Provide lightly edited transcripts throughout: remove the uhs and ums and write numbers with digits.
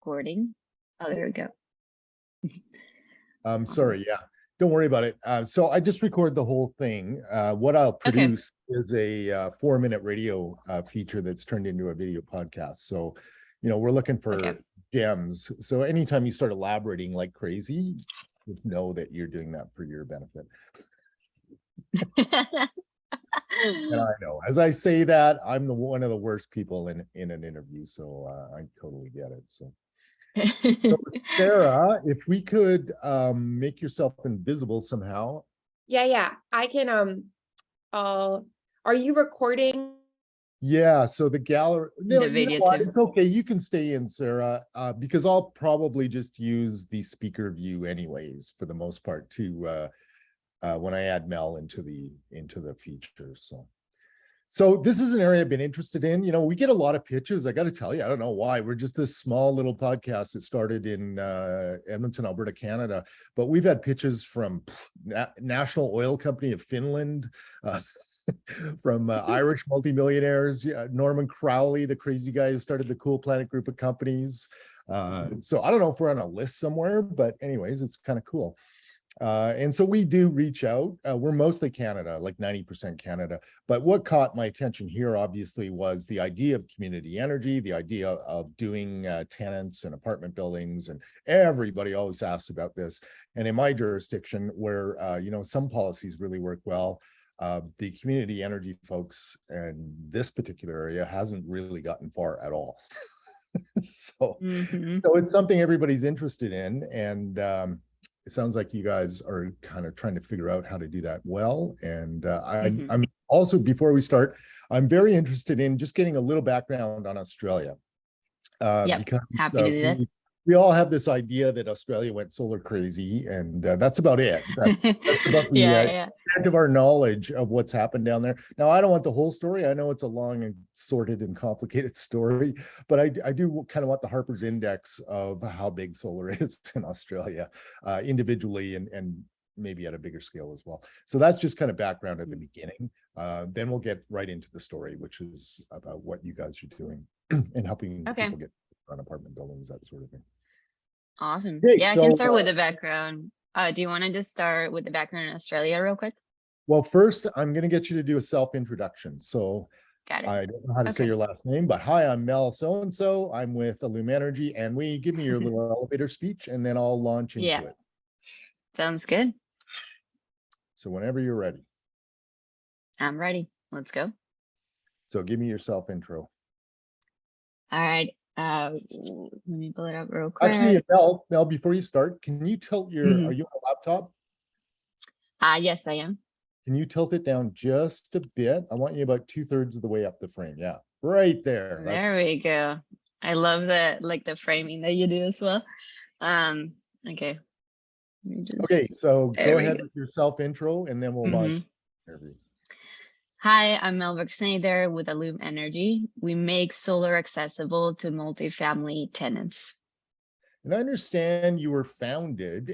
recording. Oh, there we go. Sorry, yeah, don't worry about it. So I just record the whole thing. What I'll produce is a 4-minute radio feature that's turned into a video podcast. So, we're looking for gems. So anytime you start elaborating like crazy, just know that you're doing that for your benefit. And I know, as I say that, I'm one of the worst people in an interview, so I totally get it. So Sarah, if we could make yourself invisible somehow. Yeah, I can. Are you recording? Yeah, so the gallery, no, The video too. it's okay, you can stay in, Sarah, because I'll probably just use the speaker view anyways for the most part to when I add Mel into the feature. So this is an area I've been interested in. We get a lot of pitches. I got to tell you, I don't know why. We're just this small little podcast that started in Edmonton, Alberta, Canada, but we've had pitches from National Oil Company of Finland, from Irish multimillionaires, Norman Crowley, the crazy guy who started the Cool Planet group of companies. So I don't know if we're on a list somewhere, but anyways, it's kind of cool. And so we do reach out. We're mostly Canada, like 90% Canada. But what caught my attention here, obviously, was the idea of community energy, the idea of doing tenants and apartment buildings. And everybody always asks about this. And in my jurisdiction, where, some policies really work well, the community energy folks in this particular area hasn't really gotten far at all. So it's something everybody's interested in. And it sounds like you guys are kind of trying to figure out how to do that well. And I'm also, before we start, I'm very interested in just getting a little background on Australia. Because happy to do that. We all have this idea that Australia went solar crazy, and that's about it. That's about the extent of our knowledge of what's happened down there. Now, I don't want the whole story. I know it's a long and sorted and complicated story, but I do kind of want the Harper's Index of how big solar is in Australia, individually and maybe at a bigger scale as well. So that's just kind of background at the beginning. Then we'll get right into the story, which is about what you guys are doing and helping people get on apartment buildings, that sort of thing. Awesome. I can start with the background. Do you want to just start with the background in Australia real quick? Well, first, I'm going to get you to do a self-introduction. So got it. I don't know how to say your last name, but hi, I'm Mel so-and-so. I'm with Illum Energy, and give me your little elevator speech, and then I'll launch into it. Sounds good. So whenever you're ready. I'm ready. Let's go. So give me your self-intro. All right. Let me pull it up real quick. Actually, Mel, before you start, can you tilt your, are you on a laptop? Yes, I am. Can you tilt it down just a bit? I want you about 2/3 of the way up the frame. Yeah, right there. There we go. I love the framing that you do as well. Okay. Okay, so go ahead with your self-intro, and then we'll launch the interview. Hi, I'm Mel Snyder with Illum Energy. We make solar accessible to multifamily tenants. And I understand you were founded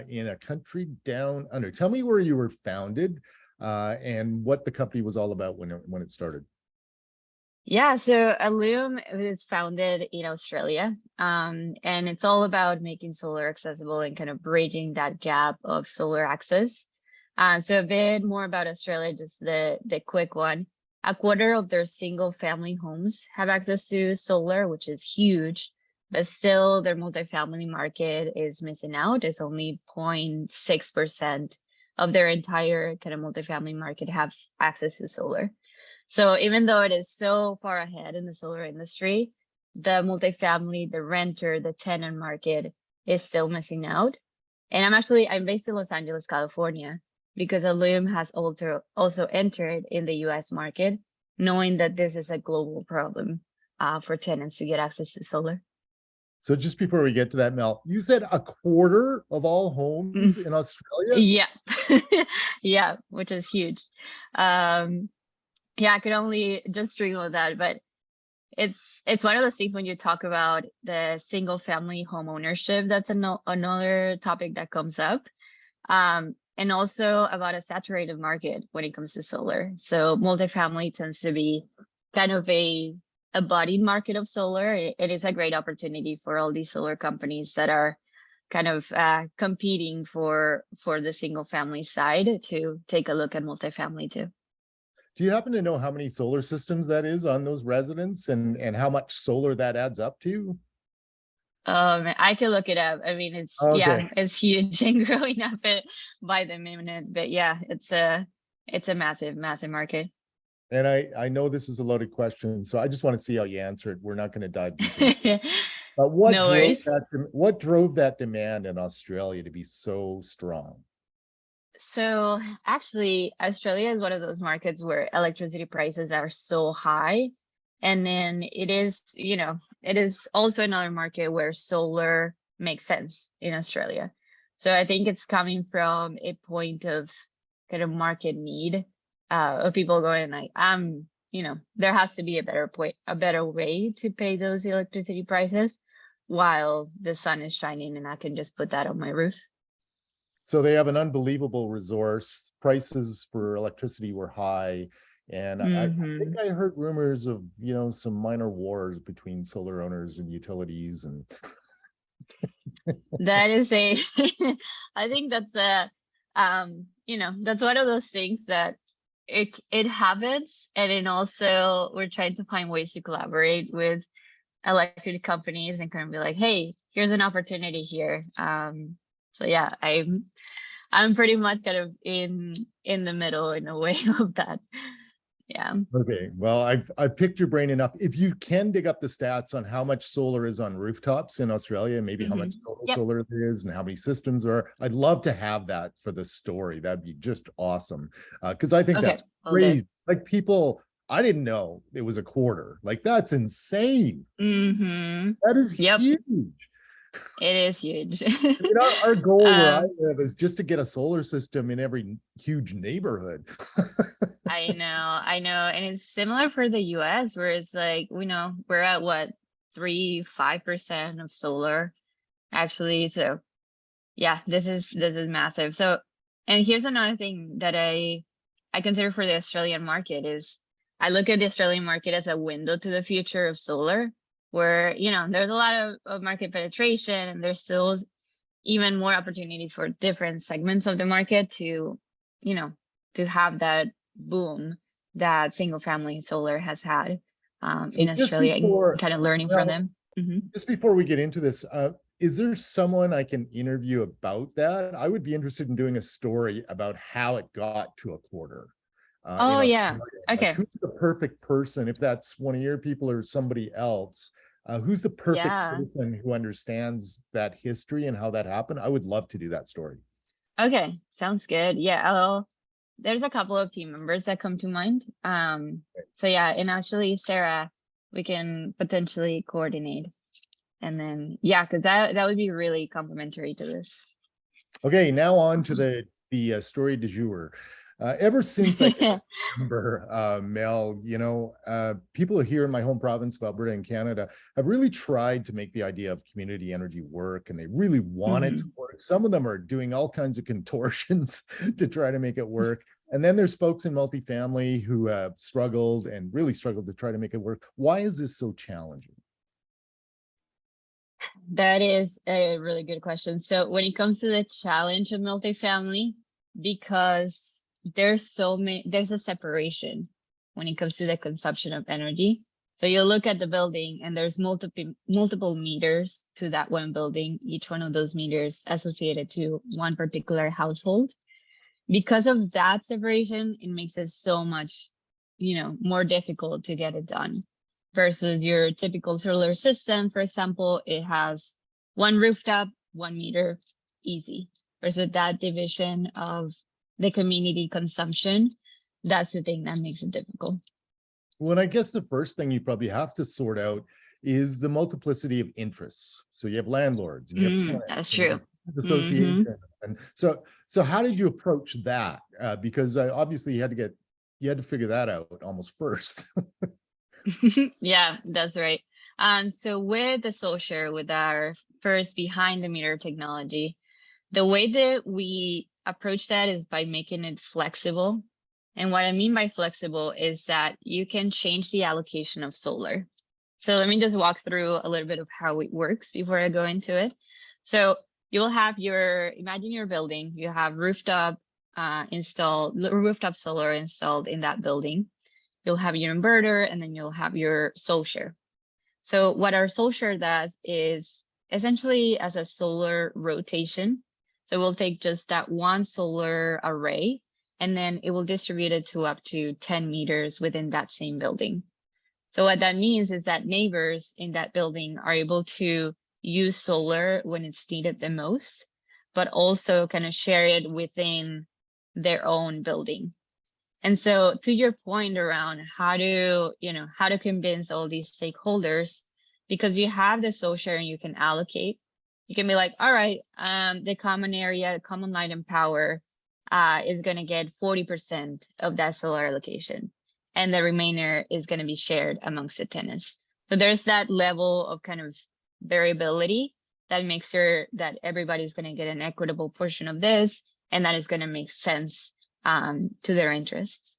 in a country down under. Tell me where you were founded and what the company was all about when it started. Yeah, so Illum is founded in Australia, and it's all about making solar accessible and kind of bridging that gap of solar access. So a bit more about Australia, just the quick one. 1/4 of their single family homes have access to solar, which is huge, but still their multifamily market is missing out. It's only 0.6% of their entire kind of multifamily market have access to solar. So even though it is so far ahead in the solar industry, the multifamily, the renter, the tenant market is still missing out. And I'm based in Los Angeles, California, because Illum has also entered in the US market, knowing that this is a global problem for tenants to get access to solar. So just before we get to that, Mel, you said 1/4 of all homes in Australia? Yeah, which is huge. I could only just dream of that, but it's one of those things when you talk about the single family home ownership, that's another topic that comes up. And also about a saturated market when it comes to solar. So multifamily tends to be kind of a a budding market of solar. It is a great opportunity for all these solar companies that are kind of competing for the single family side to take a look at multifamily too. Do you happen to know how many solar systems that is on those residents and how much solar that adds up to? I can look it up. I mean, it's Okay. it's huge and growing up by the minute. But yeah, it's a massive market. And I know this is a loaded question, so I just want to see how you answer it. We're not going to dive deep into it. But No worries. what drove that demand in Australia to be so strong? So actually, Australia is one of those markets where electricity prices are so high. And then it is, it is also another market where solar makes sense in Australia. So I think it's coming from a point of kind of market need of people going like, there has to be a better way to pay those electricity prices while the sun is shining and I can just put that on my roof. So they have an unbelievable resource. Prices for electricity were high. And I think I heard rumors of, some minor wars between solar owners and utilities. And that is I think that's that's one of those things that it happens. And then also we're trying to find ways to collaborate with electric companies and kind of be like, hey, here's an opportunity here. So yeah, I'm pretty much kind of in the middle in a way of that. Yeah. okay, well, I've picked your brain enough. If you can dig up the stats on how much solar is on rooftops in Australia, and maybe how much total solar there is and how many systems there are, I'd love to have that for the story. That'd be just awesome. Because I think that's crazy. Like people, I didn't know it was a quarter. Like that's insane. That is huge. It is huge. I mean, our goal where I live is just to get a solar system in every huge neighborhood. I know. And it's similar for the US where it's like, we're at what, 5% of solar actually. So yeah, this is massive. So, and here's another thing that I consider for the Australian market is I look at the Australian market as a window to the future of solar, where, there's a lot of market penetration and there's still even more opportunities for different segments of the market to, to have that boom that single family solar has had in Australia and kind of learning from them. Just before we get into this, is there someone I can interview about that? I would be interested in doing a story about how it got to a quarter. Oh yeah. Okay. Like, who's the perfect person? If that's one of your people or somebody else, who's the perfect person who understands that history and how that happened? I would love to do that story. Okay, sounds good. Yeah, there's a couple of team members that come to mind. So yeah, and actually, Sarah, we can potentially coordinate, and then because that would be really complementary to this. Okay, now on to the story du jour. Ever since I can remember, Mel, people here in my home province of Alberta in Canada have really tried to make the idea of community energy work, and they really want it to work. Some of them are doing all kinds of contortions to try to make it work. And then there's folks in multifamily who have struggled and really struggled to try to make it work. Why is this so challenging? That is a really good question. So when it comes to the challenge of multifamily, because there's a separation when it comes to the consumption of energy. So you look at the building and there's multiple meters to that one building, each one of those meters associated to one particular household. Because of that separation, it makes it so much, more difficult to get it done versus your typical solar system. For example, it has one rooftop, 1 meter, easy. Versus that division of the community consumption, that's the thing that makes it difficult. Well, I guess the first thing you probably have to sort out is the multiplicity of interests. So you have landlords, and you have tenants, that's true. Association, and so how did you approach that? Because obviously you had to figure that out almost first. Yeah, that's right. So with the SolShare, with our first behind the meter technology, the way that we approach that is by making it flexible. And what I mean by flexible is that you can change the allocation of solar. So let me just walk through a little bit of how it works before I go into it. So you'll have imagine your building, you have rooftop solar installed in that building. You'll have your inverter, and then you'll have your SolShare. So what our SolShare does is essentially as a solar rotation. So we'll take just that one solar array, and then it will distribute it to up to 10 meters within that same building. So what that means is that neighbors in that building are able to use solar when it's needed the most, but also kind of share it within their own building. And so to your point around how to convince all these stakeholders, because you have the SolShare and you can allocate, you can be like, all right, the common area, common light and power is going to get 40% of that solar allocation, and the remainder is going to be shared amongst the tenants. So there's that level of kind of variability that makes sure that everybody's going to get an equitable portion of this, and that is going to make sense to their interests.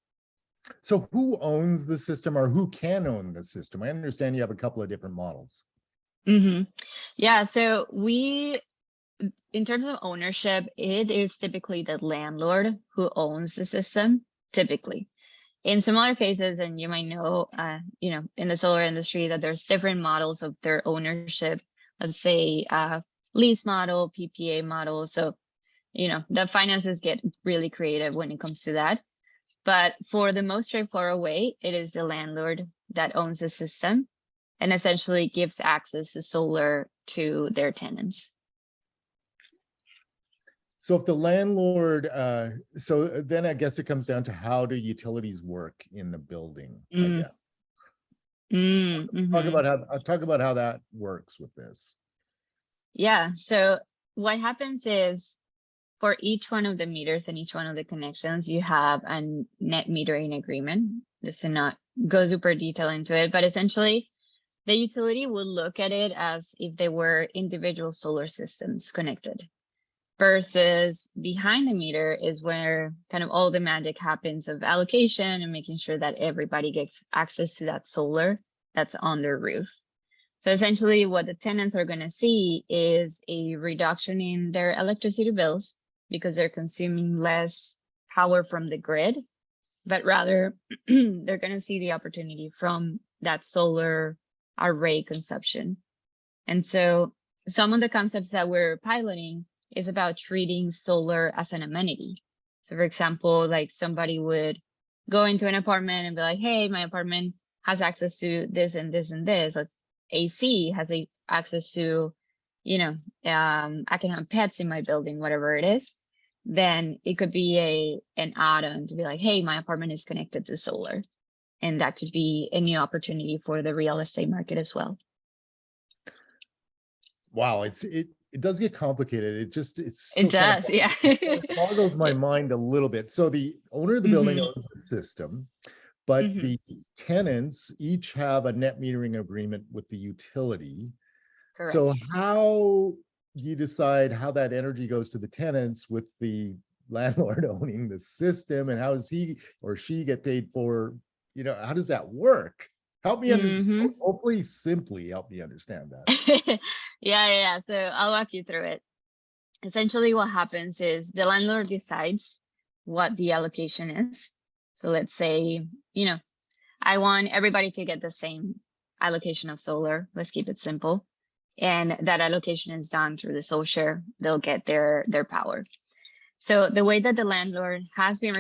So who owns the system, or who can own the system? I understand you have a couple of different models. Yeah, so in terms of ownership, it is typically the landlord who owns the system, typically. In some other cases, and you might know, in the solar industry, that there's different models of their ownership. Let's say lease model, PPA model. So the finances get really creative when it comes to that. But for the most straightforward way, it is the landlord that owns the system and essentially gives access to solar to their tenants. So if the landlord, so then I guess it comes down to how do utilities work in the building? I guess. Talk about how that works with this. Yeah. So what happens is, for each one of the meters and each one of the connections, you have a net metering agreement, just to not go super detailed into it. But essentially, the utility will look at it as if they were individual solar systems connected, versus behind the meter is where kind of all the magic happens of allocation and making sure that everybody gets access to that solar that's on their roof. So essentially what the tenants are going to see is a reduction in their electricity bills, because they're consuming less power from the grid, but rather they're going to see the opportunity from that solar array consumption. And so some of the concepts that we're piloting is about treating solar as an amenity. So for example, like somebody would go into an apartment and be like, hey, my apartment has access to this and this and this. Like AC has access to, I can have pets in my building, whatever it is. Then it could be an add-on to be like, hey, my apartment is connected to solar. And that could be a new opportunity for the real estate market as well. Wow, it does get complicated. It does, yeah. It boggles my mind a little bit. So the owner of the building owns the system, but the tenants each have a net metering agreement with the utility. Correct. So how do you decide how that energy goes to the tenants with the landlord owning the system, and how does he or she get paid for, how does that work? Help me understand. Hopefully simply help me understand that. Yeah. So I'll walk you through it. Essentially what happens is the landlord decides what the allocation is. So let's say, I want everybody to get the same allocation of solar. Let's keep it simple. And that allocation is done through the SolShare. They'll get their power. So the way that the landlord has been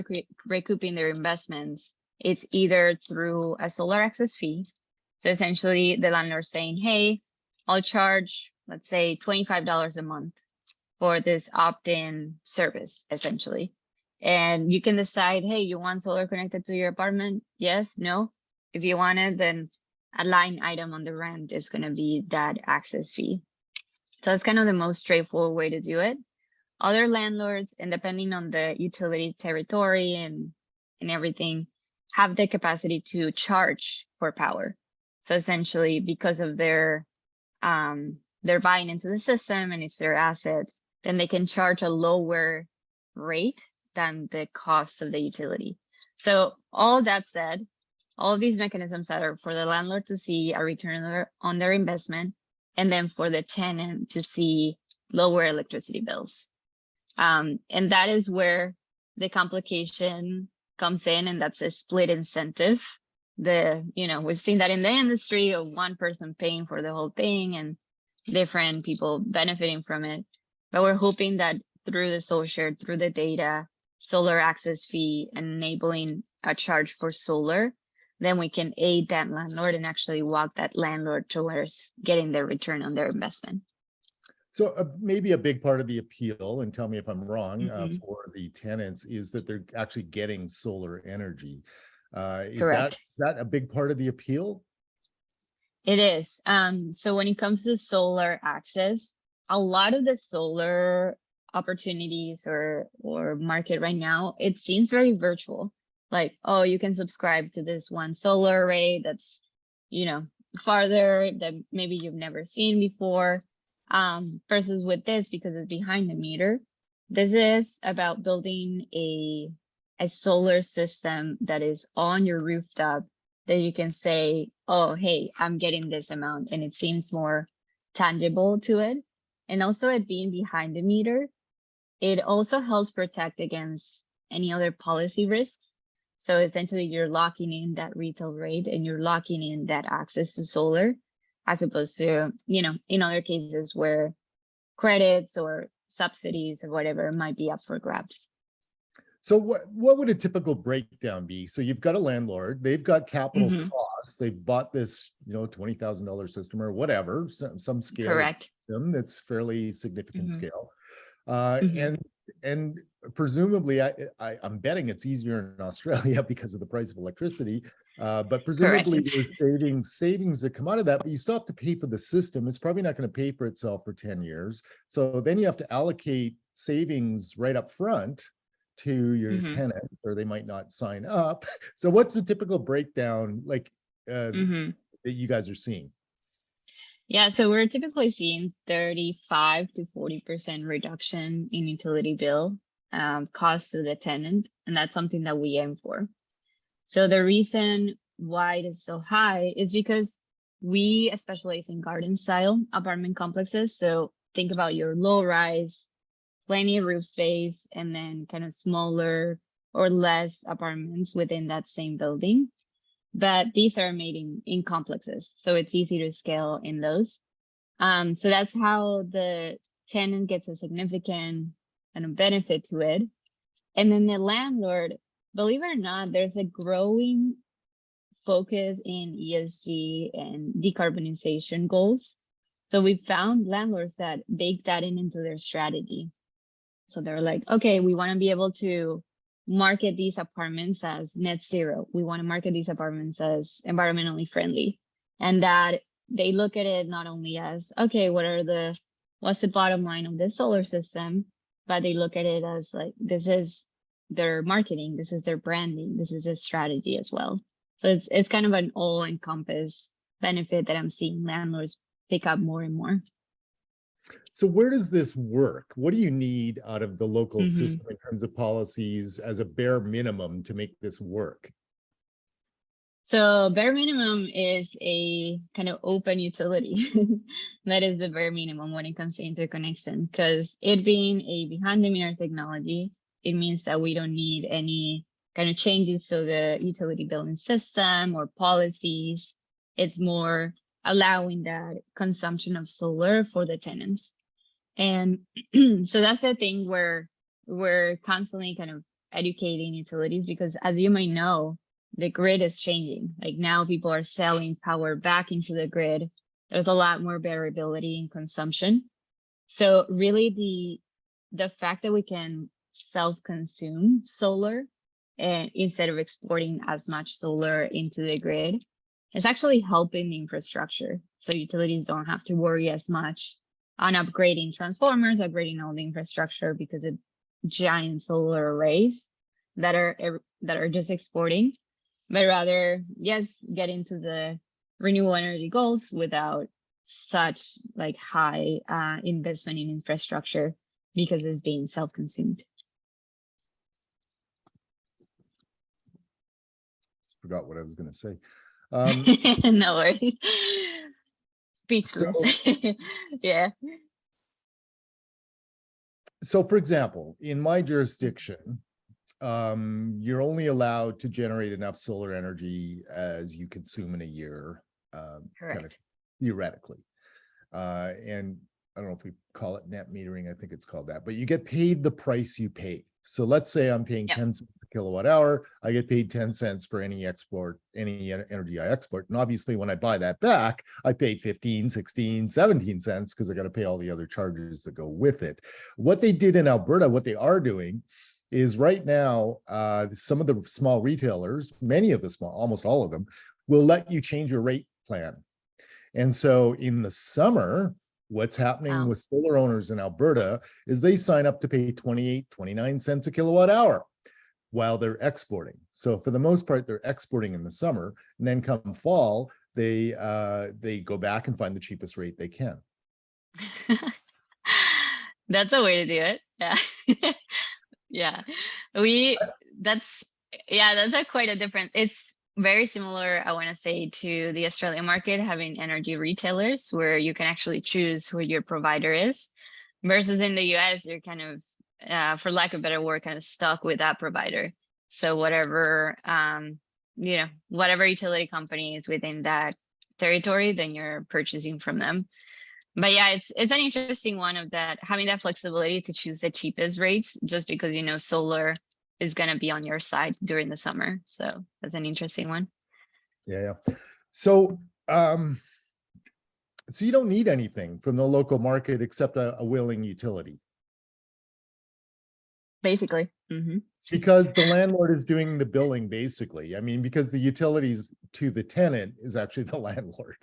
recouping their investments, it's either through a solar access fee. So essentially the landlord's saying, hey, I'll charge, let's say $25 a month for this opt-in service, essentially. And you can decide, hey, you want solar connected to your apartment? Yes, no. If you want it, then a line item on the rent is going to be that access fee. So that's kind of the most straightforward way to do it. Other landlords, and depending on the utility territory and everything, have the capacity to charge for power. So essentially, because of they're buying into the system and it's their asset, then they can charge a lower rate than the cost of the utility. So all that said, all of these mechanisms that are for the landlord to see a return on their investment, and then for the tenant to see lower electricity bills. And that is where the complication comes in, and that's a split incentive. We've seen that in the industry of one person paying for the whole thing and different people benefiting from it. But we're hoping that through the SolShare, through the data, solar access fee, and enabling a charge for solar, then we can aid that landlord and actually walk that landlord towards getting their return on their investment. So maybe a big part of the appeal, and tell me if I'm wrong, Mhm. for the tenants is that they're actually getting solar energy. Is Correct. that a big part of the appeal? It is. So when it comes to solar access, a lot of the solar opportunities or market right now, it seems very virtual. Like, oh, you can subscribe to this one solar array that's, farther that maybe you've never seen before. Versus with this, because it's behind the meter, this is about building a solar system that is on your rooftop that you can say, oh, hey, I'm getting this amount, and it seems more tangible to it. And also it being behind the meter, it also helps protect against any other policy risks. So essentially you're locking in that retail rate and you're locking in that access to solar, as opposed to, in other cases where credits or subsidies or whatever might be up for grabs. So what would a typical breakdown be? So you've got a landlord, they've got capital Mhm. costs, they've bought this, $20,000 system or whatever, some scale of Correct. system that's fairly significant Mhm. scale. Mhm. And presumably, I'm betting it's easier in Australia because of the price of electricity. But presumably Correct. there's savings that come out of that, but you still have to pay for the system. It's probably not going to pay for itself for 10 years. So then you have to allocate savings right up front to your Mhm. tenant, or they might not sign up. So what's the typical breakdown like Mhm. that you guys are seeing? Yeah, so we're typically seeing 35 to 40% reduction in utility bill cost to the tenant, and that's something that we aim for. So the reason why it is so high is because we specialize in garden style apartment complexes. So think about your low rise, plenty of roof space, and then kind of smaller or less apartments within that same building. But these are made in complexes, so it's easy to scale in those. So that's how the tenant gets a significant kind of benefit to it. And then the landlord, believe it or not, there's a growing focus in ESG and decarbonization goals. So we found landlords that bake that into their strategy. So they're like, okay, we want to be able to market these apartments as net zero. We want to market these apartments as environmentally friendly. And that they look at it not only as, okay, what's the bottom line of this solar system, but they look at it as like, this is their marketing, this is their branding, this is a strategy as well. So it's kind of an all-encompass benefit that I'm seeing landlords pick up more and more. So where does this work? What do you need out of the local Mhm. system in terms of policies as a bare minimum to make this work? So bare minimum is a kind of open utility. That is the bare minimum when it comes to interconnection, because it being a behind the meter technology, it means that we don't need any kind of changes to the utility billing system or policies. It's more allowing that consumption of solar for the tenants. And so that's the thing where we're constantly kind of educating utilities, because as you may know, the grid is changing. Like now people are selling power back into the grid. There's a lot more variability in consumption. So really the fact that we can self-consume solar and instead of exporting as much solar into the grid is actually helping the infrastructure. So utilities don't have to worry as much on upgrading transformers, upgrading all the infrastructure because of giant solar arrays that are just exporting, but rather, yes, get into the renewable energy goals without such like high investment in infrastructure because it's being self-consumed. forgot what I was going to say. No worries. Speechless. Yeah. So for example, in my jurisdiction, you're only allowed to generate enough solar energy as you consume in a year, kind of theoretically. And I don't know if we call it net metering, I think it's called that, but you get paid the price you pay. So let's say I'm paying 10 cents a kilowatt hour, I get paid 10 cents for any energy I export. And obviously when I buy that back, I pay 15, 16, 17 cents because I got to pay all the other charges that go with it. What they did in Alberta, what they are doing is right now, some of the small retailers, many of the small, almost all of them, will let you change your rate plan. And so in the summer, what's happening with solar owners in Alberta is they sign up to pay 28, 29 cents a kilowatt hour while they're exporting. So for the most part, they're exporting in the summer, and then come fall, they go back and find the cheapest rate they can. That's a way to do it. Yeah. Yeah. That's quite a different, it's very similar, I want to say, to the Australian market, having energy retailers where you can actually choose who your provider is, versus in the US, you're kind of, for lack of better word, kind of stuck with that provider. So whatever, whatever utility company is within that territory, then you're purchasing from them. But yeah, it's an interesting one of that, having that flexibility to choose the cheapest rates, just because solar is going to be on your side during the summer. So that's an interesting one. Yeah. So so you don't need anything from the local market except a willing utility. Basically. Because the landlord is doing the billing, basically. I mean, because the utilities to the tenant is actually the landlord.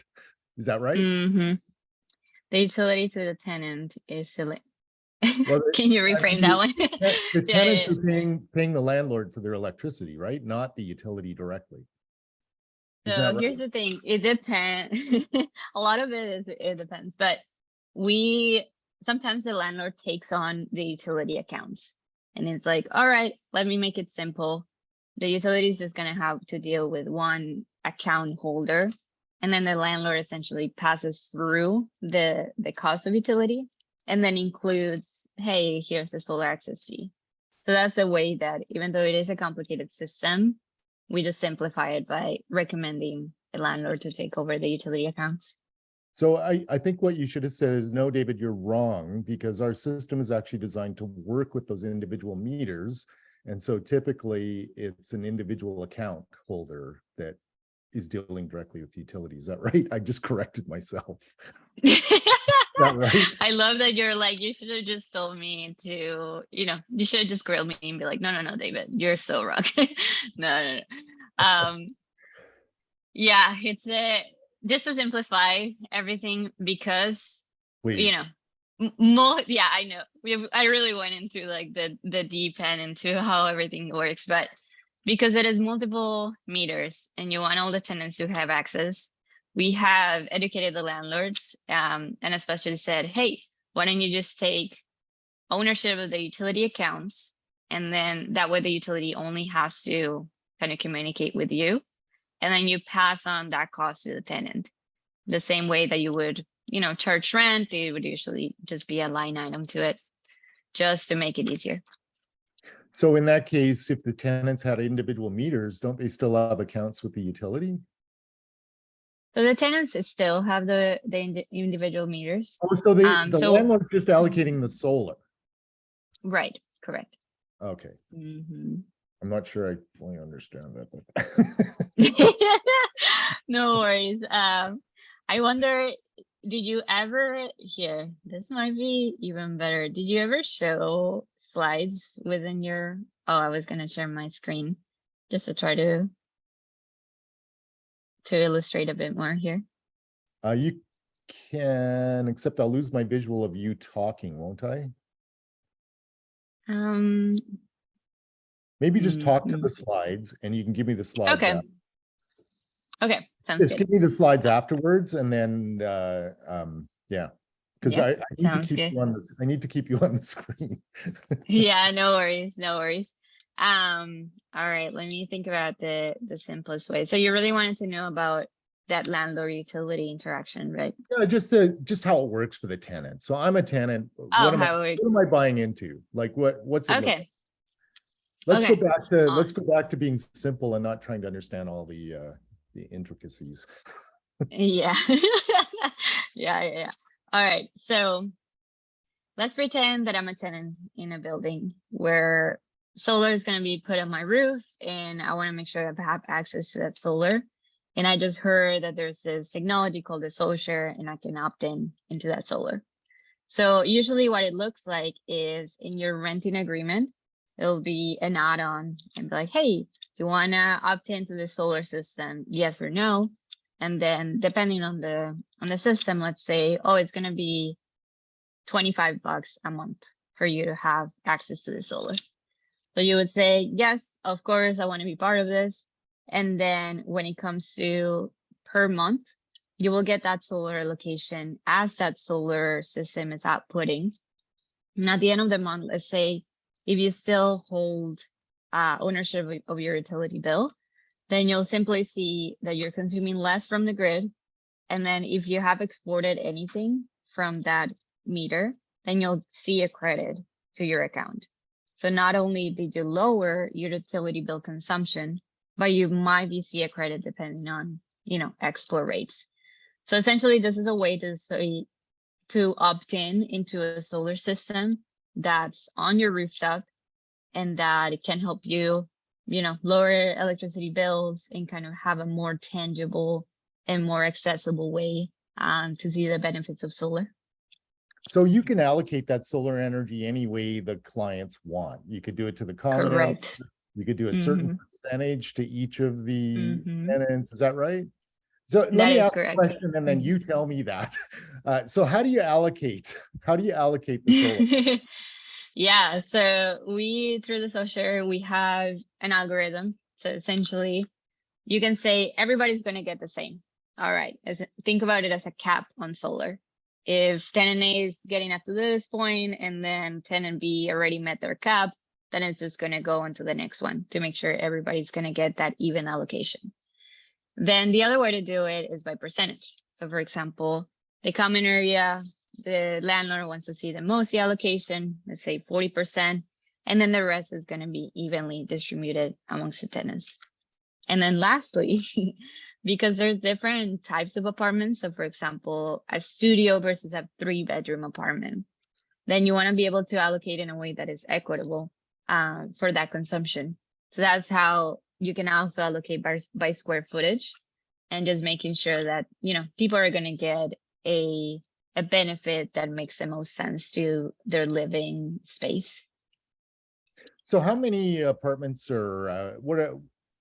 Is that right? The utility to the tenant is well, can you reframe that one? The tenants are paying the landlord for their electricity, right? Not the utility directly. So here's the thing, it depends. A lot of it depends, but sometimes the landlord takes on the utility accounts, and it's like, all right, let me make it simple. The utilities is going to have to deal with one account holder, and then the landlord essentially passes through the cost of utility and then includes, hey, here's the solar access fee. So that's the way that, even though it is a complicated system, we just simplify it by recommending the landlord to take over the utility accounts. So I think what you should have said is, no, David, you're wrong, because our system is actually designed to work with those individual meters. And so typically it's an individual account holder that is dealing directly with the utility. Is that right? I just corrected myself. Is that right? I love that you're like, you should have just told me to, you should have just grilled me and be like, no, David, you're so wrong. No. Yeah, it's just to simplify everything, because, Please. yeah, I know. I really went into like the deep end into how everything works, but because it is multiple meters and you want all the tenants to have access, we have educated the landlords, and especially said, hey, why don't you just take ownership of the utility accounts, and then that way the utility only has to kind of communicate with you, and then you pass on that cost to the tenant. The same way that you would, charge rent, it would usually just be a line item to it, just to make it easier. So in that case, if the tenants had individual meters, don't they still have accounts with the utility? So the tenants still have the individual meters. Oh, so the landlord's just allocating the solar. Right, correct. Okay. I'm not sure I fully understand that. But no worries. I wonder, did you ever this might be even better. Did you ever show slides within your, I was going to share my screen just to try to illustrate a bit more here. You can, except I'll lose my visual of you talking, won't I? Maybe just talk to the slides and you can give me the slides. Okay. After. Okay, sounds just good. Give me the slides afterwards, and then yeah, because I need to keep you on this. I need to keep you on the screen. Yeah, no worries. All right, let me think about the simplest way. So you really wanted to know about that landlord utility interaction, right? Yeah, just how it works for the tenant. So I'm a tenant. Oh, how it, What am I buying into? Like what's it look? okay. Let's go Okay. back to being simple and not trying to understand all the intricacies. Yeah. Yeah. All right. So let's pretend that I'm a tenant in a building where solar is going to be put on my roof, and I want to make sure I have access to that solar. And I just heard that there's this technology called the SolShare, and I can opt into that solar. So usually what it looks like is in your renting agreement, it'll be an add-on and be like, hey, do you want to opt into the solar system? Yes or no? And then depending on the system, let's say, oh, it's going to be $25 a month for you to have access to the solar. So you would say, yes, of course, I want to be part of this. And then when it comes to per month, you will get that solar allocation as that solar system is outputting. And at the end of the month, let's say if you still hold ownership of your utility bill, then you'll simply see that you're consuming less from the grid. And then if you have exported anything from that meter, then you'll see a credit to your account. So not only did you lower your utility bill consumption, but you might be see a credit depending on, export rates. So essentially, this is a way to opt into a solar system that's on your rooftop, and that it can help you, lower electricity bills and kind of have a more tangible and more accessible way to see the benefits of solar. So you can allocate that solar energy any way the clients want. You could do it to the common area. Correct. You could do a certain percentage to each of the tenants. Is that right? So let That me is ask a correct. question and then you tell me that. So how do you allocate the solar? Yeah, so through the SolShare, we have an algorithm. So essentially, you can say everybody's going to get the same. All right, think about it as a cap on solar. If tenant A is getting up to this point and then tenant B already met their cap, then it's just going to go on to the next one to make sure everybody's going to get that even allocation. Then the other way to do it is by percentage. So for example, the common area, the landlord wants to see the most allocation, let's say 40%, and then the rest is going to be evenly distributed amongst the tenants. And then lastly, because there's different types of apartments, so for example, a studio versus a 3-bedroom apartment, then you want to be able to allocate in a way that is equitable for that consumption. So that's how you can also allocate by square footage, and just making sure that, people are going to get a benefit that makes the most sense to their living space. So how many apartments or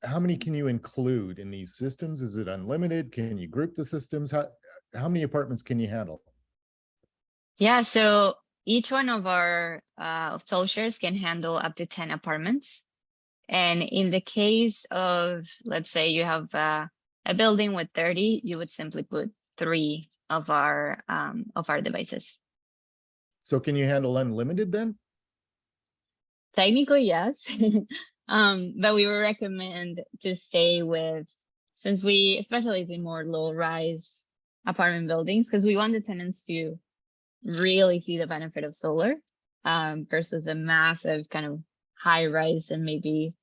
how many can you include in these systems? Is it unlimited? Can you group the systems? How many apartments can you handle? Yeah, so each one of our SolShares can handle up to 10 apartments. And in the case of, let's say you have a building with 30, you would simply put 3 of our devices. So can you handle unlimited then? Technically, yes. But we would recommend to stay with, since we specialize in more low-rise apartment buildings, because we want the tenants to really see the benefit of solar versus a massive kind of high-rise and maybe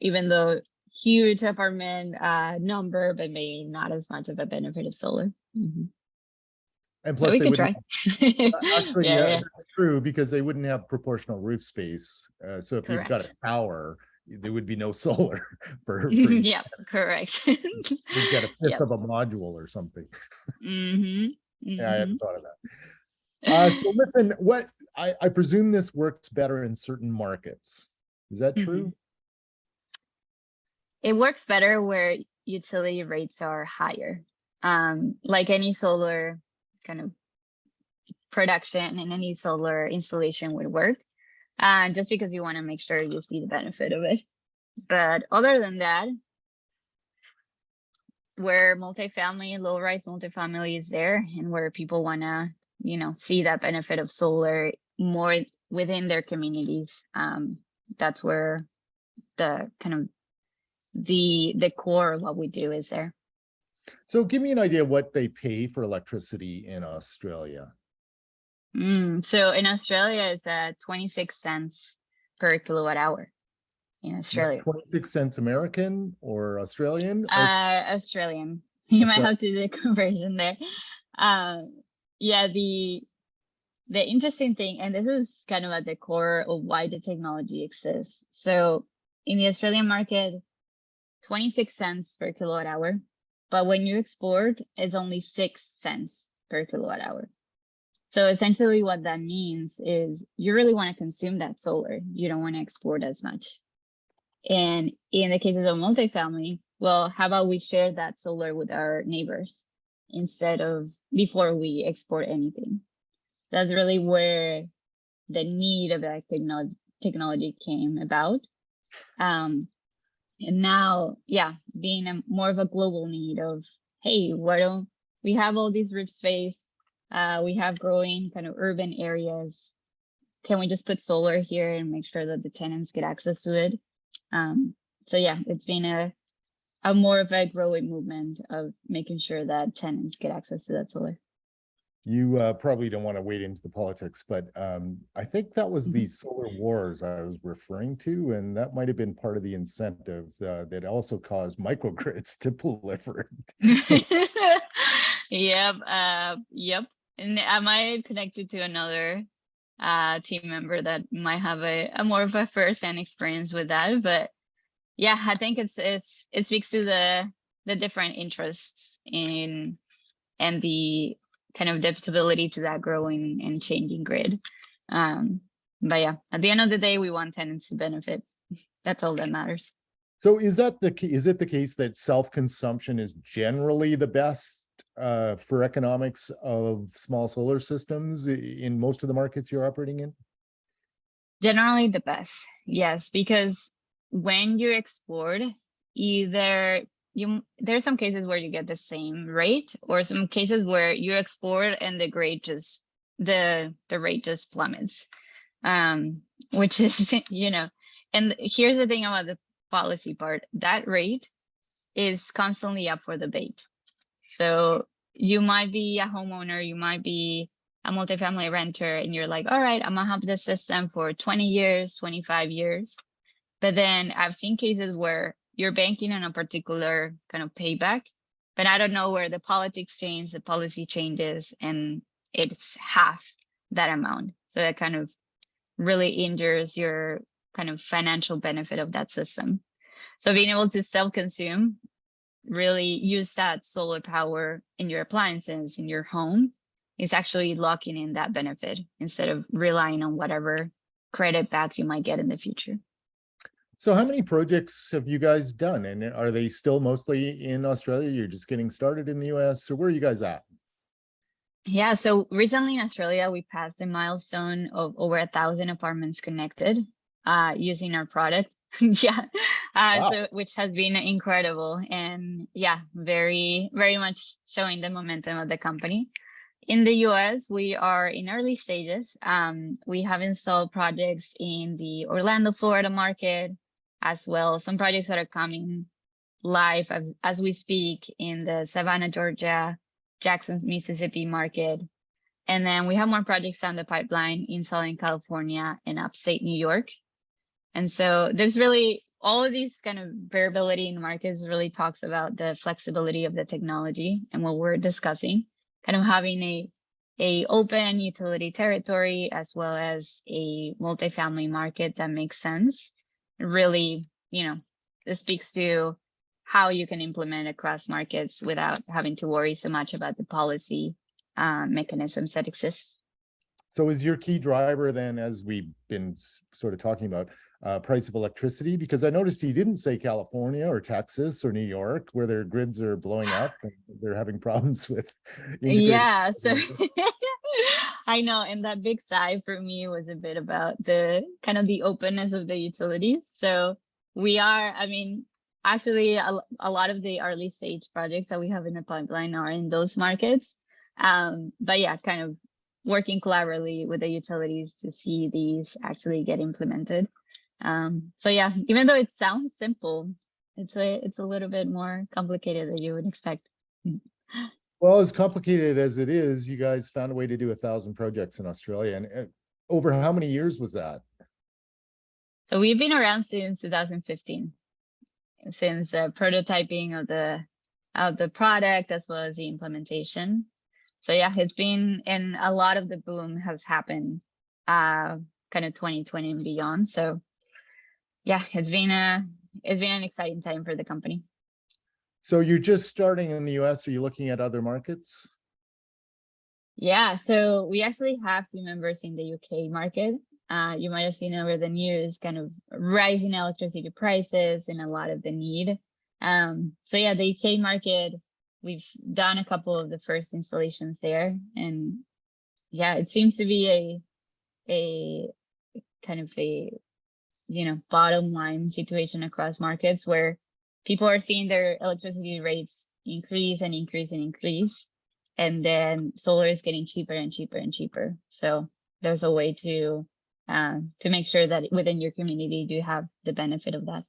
even though huge apartment number, but maybe not as much of a benefit of solar. And plus, we could try. Actually, yeah, that's true, because they wouldn't have proportional roof space. So if you've got a correct. tower, there would be no solar for Yeah, correct. We'd get a fifth Yep. of a module or something. Yeah, I hadn't thought of that. So listen, I presume this works better in certain markets. Is that true? It works better where utility rates are higher. Like any solar kind of production and any solar installation would work, just because you want to make sure you see the benefit of it. But other than that, where multifamily, low-rise multifamily is there, and where people want to, see that benefit of solar more within their communities, that's where the kind of the core of what we do is there. So give me an idea what they pay for electricity in Australia. So in Australia, it's 26 cents per kilowatt hour in That's Australia. 26 cents American or Australian? Or Australian. You might Australian. have to do the conversion there. Yeah, the interesting thing, and this is kind of at the core of why the technology exists. So in the Australian market, 26 cents per kilowatt hour, but when you export, it's only 6 cents per kilowatt hour. So essentially what that means is you really want to consume that solar. You don't want to export as much. And in the cases of multifamily, well, how about we share that solar with our neighbors instead of before we export anything? That's really where the need of that technology came about. And now, yeah, being more of a global need of, hey, why don't we have all this rich space? We have growing kind of urban areas. Can we just put solar here and make sure that the tenants get access to it? So yeah, it's been a more of a growing movement of making sure that tenants get access to that solar. You probably don't want to wade into the politics, but I think that was the solar wars I was referring to, and that might have been part of the incentive that also caused microgrids to proliferate. Yep. Yep. And am I connected to another team member that might have a more of a first-hand experience with that? But yeah, I think it speaks to the different interests in and the kind of adaptability to that growing and changing grid. But yeah, at the end of the day, we want tenants to benefit. That's all that matters. So is it the case that self-consumption is generally the best for economics of small solar systems in most of the markets you're operating in? Generally the best, yes, because when you export, either there's some cases where you get the same rate, or some cases where you export and the rate just plummets, which is and here's the thing about the policy part, that rate is constantly up for debate. So you might be a homeowner, you might be a multifamily renter, and you're like, all right, I'm gonna have this system for 20 years, 25 years. But then I've seen cases where you're banking on a particular kind of payback, but I don't know where the politics change, the policy changes, and it's half that amount. So that kind of really injures your kind of financial benefit of that system. So being able to self-consume, really use that solar power in your appliances, in your home, is actually locking in that benefit instead of relying on whatever credit back you might get in the future. So how many projects have you guys done? And are they still mostly in Australia? You're just getting started in the US, or where are you guys at? Yeah, so recently in Australia, we passed the milestone of over 1,000 apartments connected using our product. Yeah, Wow. so which has been incredible, and yeah, very, very much showing the momentum of the company. In the US, we are in early stages. We have installed projects in the Orlando, Florida market, as well. Some projects that are coming live as we speak in the Savannah, Georgia, Jackson, Mississippi market. And then we have more projects on the pipeline in Southern California and upstate New York. And so there's really all of these kind of variability in markets really talks about the flexibility of the technology and what we're discussing, kind of having a open utility territory as well as a multifamily market that makes sense. Really, this speaks to how you can implement across markets without having to worry so much about the policy mechanisms that exist. So is your key driver then, as we've been sort of talking about, price of electricity? Because I noticed you didn't say California or Texas or New York, where their grids are blowing up and they're having problems with. Yeah, so I know, and that big sigh for me was a bit about the kind of the openness of the utilities. So we are, actually a lot of the early stage projects that we have in the pipeline are in those markets. But yeah, kind of working collaboratively with the utilities to see these actually get implemented. So yeah, even though it sounds simple, it's a little bit more complicated than you would expect. Well, as complicated as it is, you guys found a way to do 1,000 projects in Australia. And over how many years was that? So we've been around since 2015, since prototyping of the product as well as the implementation. So yeah, it's been, and a lot of the boom has happened kind of 2020 and beyond. So yeah, it's been an exciting time for the company. So you're just starting in the US. Are you looking at other markets? Yeah, so we actually have team members in the UK market. You might have seen over the news, kind of rising electricity prices and a lot of the need. So yeah, the UK market, we've done a couple of the first installations there, and yeah, it seems to be a kind of a, you know, bottom line situation across markets where people are seeing their electricity rates increase and increase and increase, and then solar is getting cheaper and cheaper and cheaper. So there's a way to make sure that within your community you have the benefit of that.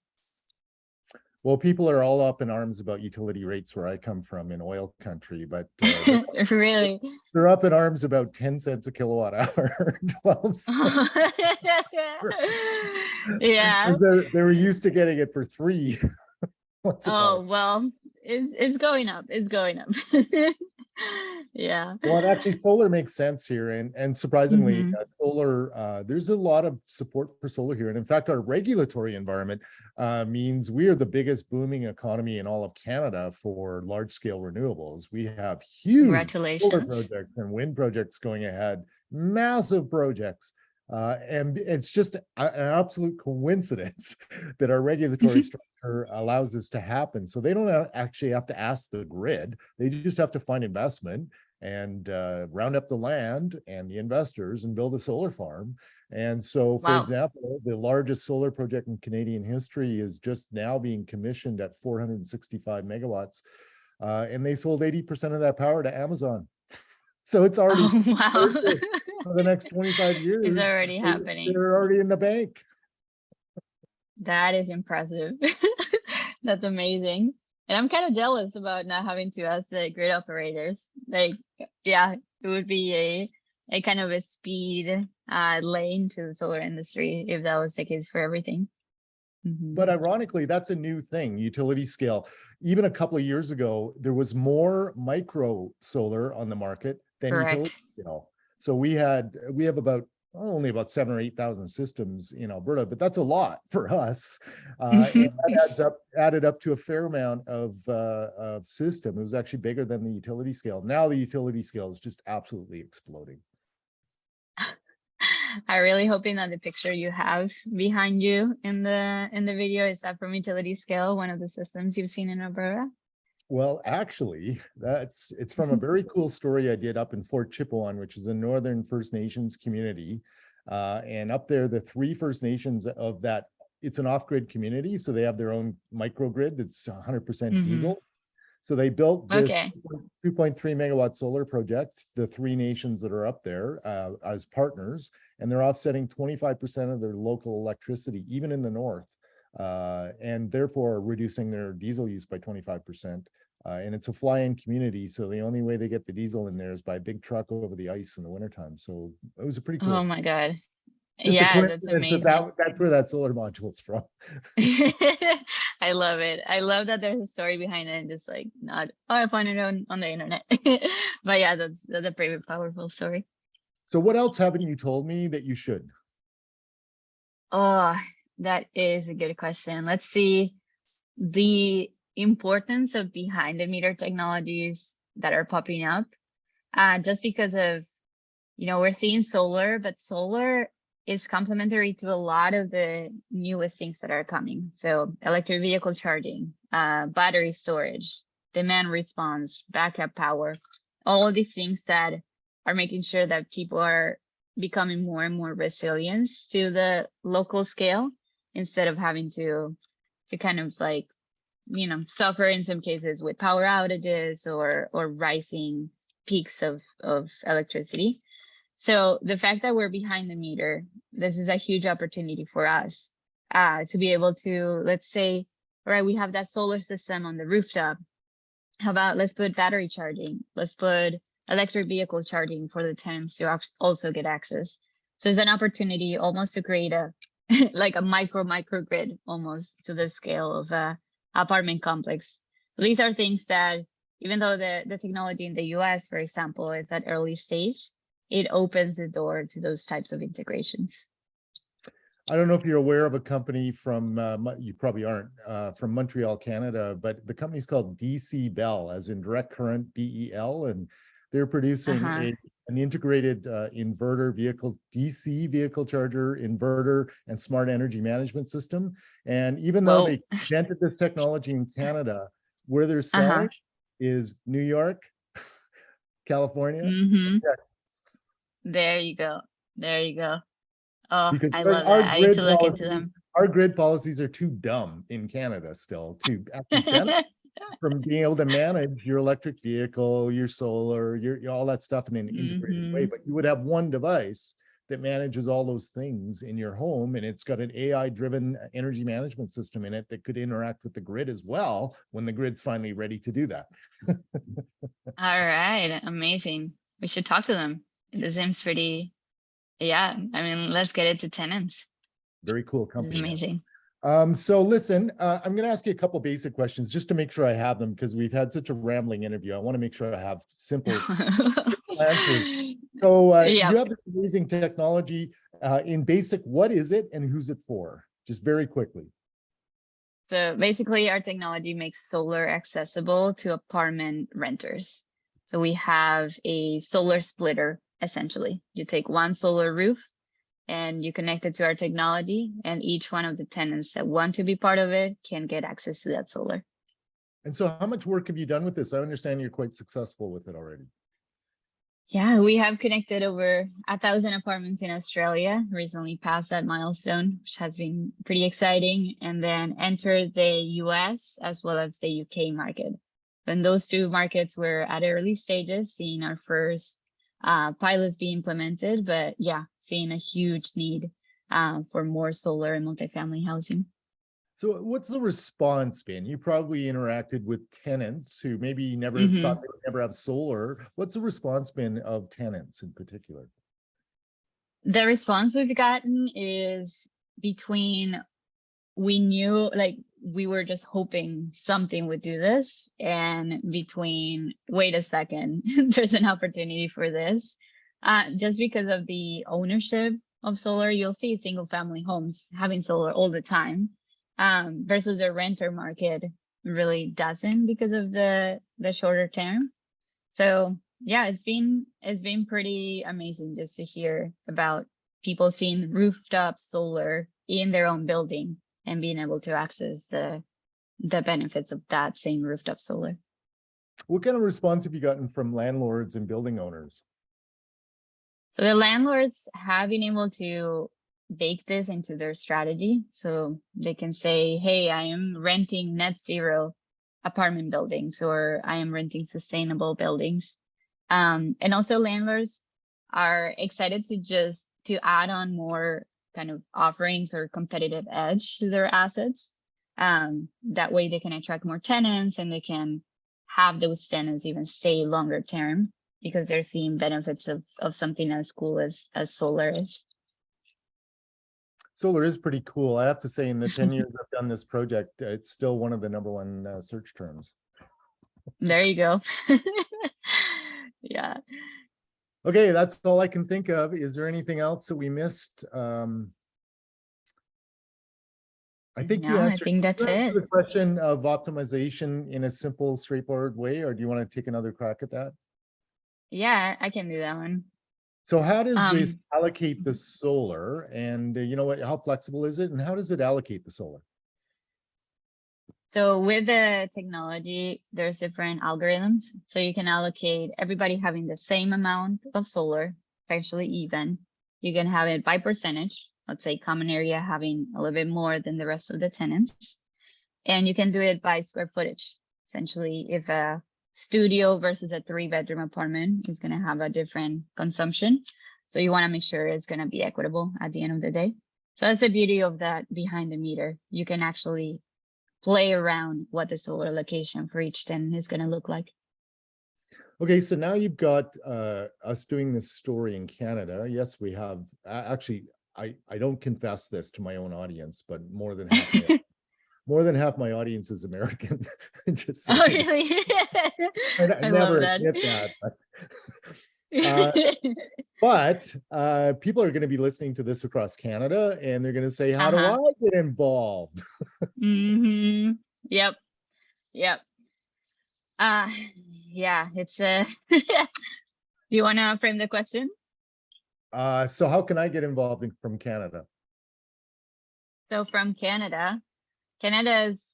Well, people are all up in arms about utility rates where I come from in oil country, but Really? they're up in arms about 10 cents a kilowatt hour, 12 cents. Yeah. They were used to getting it for 3. Oh, well, it's going up. It's going up. Yeah. Well, and actually solar makes sense here, and surprisingly, Mhm. solar, there's a lot of support for solar here. And in fact, our regulatory environment means we are the biggest booming economy in all of Canada for large scale renewables. We have huge solar Congratulations. projects and wind projects going ahead, massive projects. And it's just an absolute coincidence that our regulatory structure allows this to happen. So they don't actually have to ask the grid. They just have to find investment and round up the land and the investors and build a solar farm. And so, for Wow. example, the largest solar project in Canadian history is just now being commissioned at 465 megawatts. And they sold 80% of that power to Amazon. So it's already Oh, wow. for the next 25 years. It's already happening. They're already in the bank. That is impressive. That's amazing. And I'm kind of jealous about not having to ask the grid operators. Like, yeah, it would be a kind of a speed lane to the solar industry if that was the case for everything. But ironically, that's a new thing, utility scale. Even a couple of years ago, there was more micro solar on the market than utility scale. So we have about only about 7,000 or 8,000 systems in Alberta, but that's a lot for us. And that added up to a fair amount of system. It was actually bigger than the utility scale. Now the utility scale is just absolutely exploding. I'm really hoping that the picture you have behind you in the video is that from utility scale, one of the systems you've seen in Alberta. Well, actually, it's from a very cool story I did up in Fort Chipewyan, which is a Northern First Nations community. And up there, the 3 First Nations of that, it's an off-grid community, so they have their own microgrid that's 100% diesel. So they built this 2.3 megawatt solar project, the 3 nations that are up there as partners, and they're offsetting 25% of their local electricity, even in the north, and therefore reducing their diesel use by 25%. And it's a fly-in community, so the only way they get the diesel in there is by a big truck over the ice in the wintertime. So it was a pretty cool. Oh my God. Just yeah, that's amazing. That's where that solar module is from. I love it. I love that there's a story behind it and just like not, oh, I found it on the internet. But yeah, that's a pretty powerful story. So what else haven't you told me that you should? Oh, that is a good question. Let's see. The importance of behind the meter technologies that are popping up, just because of, you know, we're seeing solar, but solar is complementary to a lot of the newest things that are coming. So electric vehicle charging, battery storage, demand response, backup power, all of these things that are making sure that people are becoming more and more resilient to the local scale instead of having to kind of like, you know, suffer in some cases with power outages or rising peaks of electricity. So the fact that we're behind the meter, this is a huge opportunity for us to be able to, let's say, all right, we have that solar system on the rooftop. How about let's put battery charging? Let's put electric vehicle charging for the tenants to also get access. So it's an opportunity almost to create a like a microgrid almost to the scale of a apartment complex. These are things that, even though the technology in the US, for example, is at early stage, it opens the door to those types of integrations. I don't know if you're aware of a company from, you probably aren't, from Montreal, Canada, but the company's called DC Bell, as in direct current, BEL, and they're producing an integrated inverter vehicle, DC vehicle charger, inverter, and smart energy management system. And even though they invented this technology in Canada, where they're selling is New York, California. Texas. There you go. There you go. Oh, Because I love that. I need to look into them. Our grid policies are too dumb in Canada still to actually benefit from being able to manage your electric vehicle, your solar, your all that stuff in an integrated way. But you would have one device that manages all those things in your home, and it's got an AI-driven energy management system in it that could interact with the grid as well when the grid's finally ready to do that. All right, amazing. We should talk to them. It seems pretty. Yeah, I mean, let's get it to tenants. Very cool company. Amazing. So listen, I'm going to ask you a couple basic questions just to make sure I have them, because we've had such a rambling interview. I want to make sure I have simple answers. So you have this amazing technology. In basic, what is it and who's it for? Just very quickly. So basically, our technology makes solar accessible to apartment renters. So we have a solar splitter. Essentially, you take one solar roof and you connect it to our technology, and each one of the tenants that want to be part of it can get access to that solar. And so how much work have you done with this? I understand you're quite successful with it already. Yeah, we have connected over 1,000 apartments in Australia, recently passed that milestone, which has been pretty exciting, and then entered the US as well as the UK market. And those two markets were at early stages, seeing our first pilots be implemented, but yeah, seeing a huge need for more solar and multifamily housing. So what's the response been? You probably interacted with tenants who maybe never thought they would never have solar. What's the response been of tenants in particular? The response we've gotten is between, we knew, like, we were just hoping something would do this, and between, wait a second, there's an opportunity for this. Just because of the ownership of solar, you'll see single family homes having solar all the time, versus the renter market really doesn't, because of the shorter term. So yeah, it's been pretty amazing just to hear about people seeing rooftop solar in their own building and being able to access the benefits of that same rooftop solar. What kind of response have you gotten from landlords and building owners? So the landlords have been able to bake this into their strategy. So they can say, hey, I am renting net zero apartment buildings, or I am renting sustainable buildings. And also landlords are excited to add on more kind of offerings or competitive edge to their assets. That way they can attract more tenants, and they can have those tenants even stay longer term, because they're seeing benefits of something as cool as solar is. Solar is pretty cool. I have to say, in the 10 years I've done this project, it's still one of the #1 search terms. There you go. Yeah. Okay, that's all I can think of. Is there anything else that we missed? I think you answered. I think that's it. The question of optimization in a simple, straightforward way, or do you want to take another crack at that? Yeah, I can do that one. So how does this allocate the solar, and you know what, how flexible is it, and how does it allocate the solar? So with the technology, there's different algorithms. So you can allocate everybody having the same amount of solar, essentially even. You can have it by percentage. Let's say common area having a little bit more than the rest of the tenants. And you can do it by square footage. Essentially, if a studio versus a 3-bedroom apartment is going to have a different consumption. So you want to make sure it's going to be equitable at the end of the day. So that's the beauty of that behind the meter. You can actually play around what the solar location for each tenant is going to look like. Okay, so now you've got us doing this story in Canada. Yes, we have actually. I don't confess this to my own audience, but more than half my audience is American. Just so Oh, you know. really? I I love never that. admit that, but people are going to be listening to this across Canada, and they're going to say, "How do I get involved?" Mm-hmm. Yep. Yep. Yeah, it's do you want to frame the question? So how can I get involved from Canada? So from Canada's,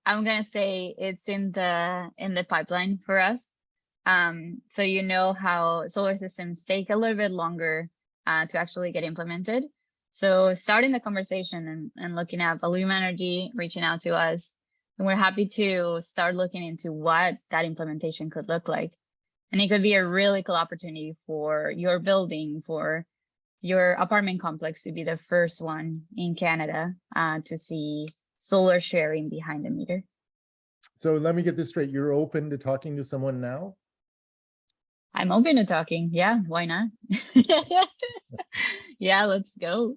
I'm gonna say it's in the pipeline for us. So you know how solar systems take a little bit longer to actually get implemented. So starting the conversation and looking at Bloom Energy reaching out to us, and we're happy to start looking into what that implementation could look like. And it could be a really cool opportunity for your building, for your apartment complex to be the first one in Canada to see solar sharing behind the meter. So let me get this straight. You're open to talking to someone now? I'm open to talking. Yeah, why not? Yeah, let's go.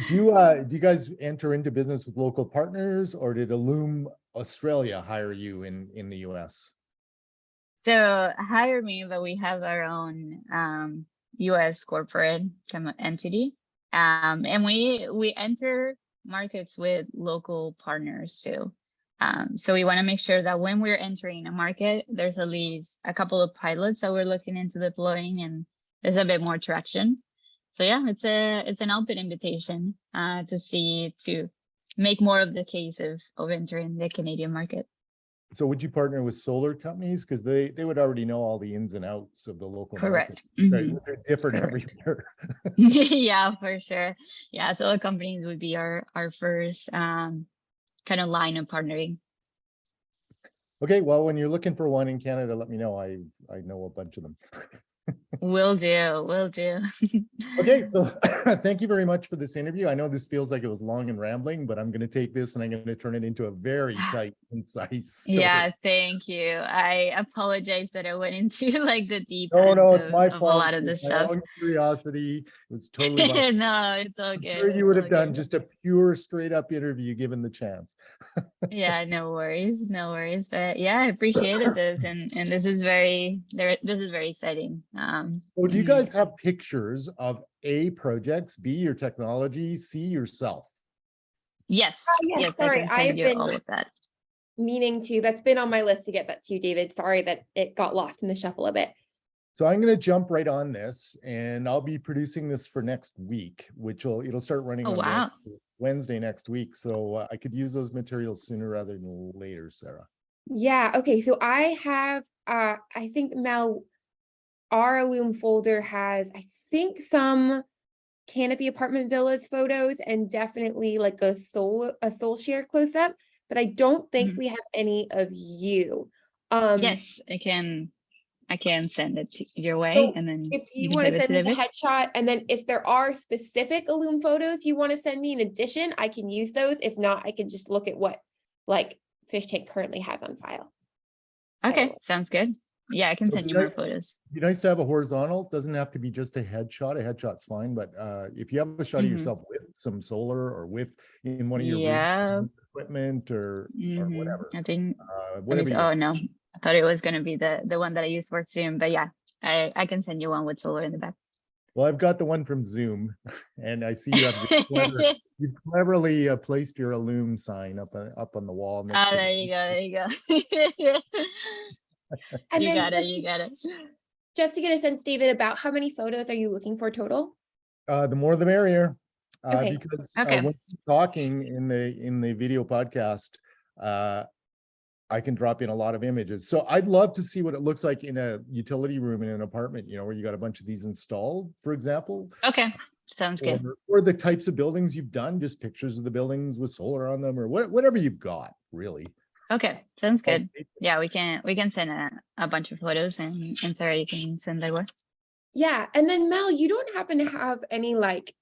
Do you guys enter into business with local partners, or did Bloom Australia hire you in the US? So hire me, but we have our own US corporate kind of entity. And we enter markets with local partners too. So we want to make sure that when we're entering a market, there's at least a couple of pilots that we're looking into deploying, and there's a bit more traction. So yeah, it's an open invitation to make more of the case of entering the Canadian market. So would you partner with solar companies? Because they would already know all the ins and outs of the local Correct. market. Mhm. They're different Correct. everywhere. Yeah, for sure. Yeah, solar companies would be our first kind of line of partnering. Okay, well, when you're looking for one in Canada, let me know. I know a bunch of them. Will do. Will do. Okay, so thank you very much for this interview. I know this feels like it was long and rambling, but I'm going to take this and I'm going to turn it into a very tight, concise story. Yeah, thank you. I apologize that I went into like the deep No, end it's my of a fault. lot of this It's my stuff. own curiosity. It was totally my No, it's all I'm good. sure you It's would all have done good. just a pure, straight up interview given the chance. Yeah, no worries, no worries. But yeah, I appreciated this, and this is very exciting. So do you Mhm. guys have pictures of A, projects, B, your technology, C, yourself? Yes, yes, yes, I sorry, can I've send you been all of that. meaning to. That's been on my list to get that to you, David. Sorry that it got lost in the shuffle a bit. So I'm going to jump right on this, and I'll be producing this for next week, it'll start running Oh, on wow. Wednesday next week. So I could use those materials sooner rather than later, Sarah. Yeah, okay. So I have I think Mel, our Loom folder has, I think, some Canopy Apartment Villas photos and definitely like a SolShare close-up, but I don't think Mhm. we have any of you. Yes, I can send it your way, So and then if you you can want to send it to send me the David. headshot, and then if there are specific Loom photos you want to send me in addition, I can use those. If not, I can just look at what like Fish Tank currently has on file. Okay, sounds good. Yeah, I can So send you more photos. It'd be nice to have a horizontal. Doesn't have to be just a headshot. A headshot's fine, but if you have a shot of yourself with some solar or in one of your Yeah. equipment or whatever, I think whatever you. oh no, I thought it was gonna be the one that I use for Zoom, but yeah, I can send you one with solar in the back. Well, I've got the one from Zoom, and I see you have you've cleverly placed your Loom sign up on the wall next to There you go. There you go. And You then got it. You got it. just to get a sense, David, about how many photos are you looking for total? The more the merrier. Okay. Because Okay. when he's talking in the video podcast, I can drop in a lot of images. So I'd love to see what it looks like in a utility room in an apartment, where you got a bunch of these installed, for example. Okay, sounds good. Or the types of buildings you've done, just pictures of the buildings with solar on them, or whatever you've got, really. Okay, sounds good. Yeah, we can send a bunch of photos, and Sarah, you can send that way. Yeah, and then Mel, you don't happen to have any like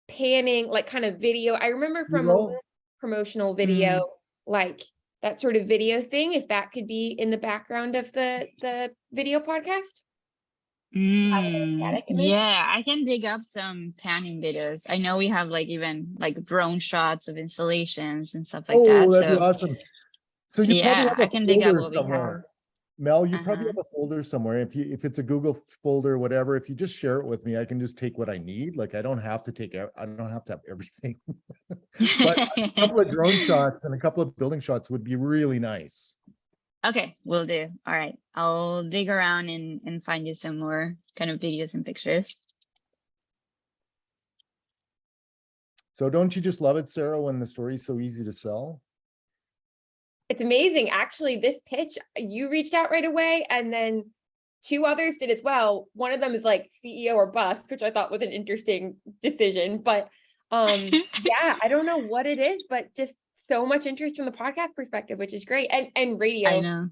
panning, like kind of video. I remember from a B-roll? promotional video, like that sort of video thing, if that could be in the background of the video podcast. Static image. Yeah, I can dig up some panning videos. I know we have like even like drone shots of installations and stuff like Oh, that. that'd be So awesome. So you probably yeah, have I a can dig up folder what we have. somewhere. Mel, you probably Uh-huh. have a folder somewhere. If it's a Google folder, whatever, if you just share it with me, I can just take what I need. Like I don't have to have everything. But a couple of drone shots and a couple of building shots would be really nice. Okay, will do. All right. I'll dig around and find you some more kind of videos and pictures. So don't you just love it, Sarah, when the story's so easy to sell? It's amazing. Actually, this pitch, you reached out right away, and then 2 others did as well. One of them is like CEO or bust, which I thought was an interesting decision. But yeah, I don't know what it is, but just so much interest from the podcast perspective, which is great. And radio. I know.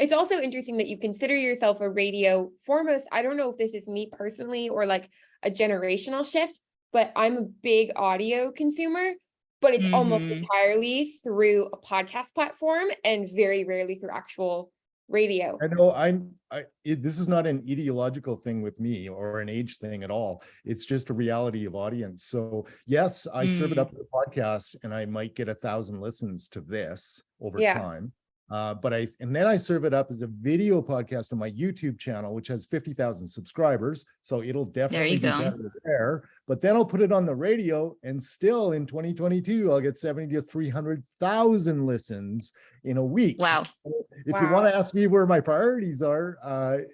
It's also interesting that you consider yourself a radio foremost. I don't know if this is me personally or like a generational shift, but I'm a big audio consumer, but it's almost entirely through a podcast platform and very rarely through actual radio. I know this is not an ideological thing with me or an age thing at all. It's just a reality of audience. So yes, I serve it up to the podcast and I might get 1,000 listens to this over time. And then I serve it up as a video podcast on my YouTube channel, which has 50,000 subscribers. So it'll definitely be better there. But then I'll put it on the radio, and still in 2022, I'll get 70 to 300,000 listens in a week. Wow. So if you want to ask me where my priorities are,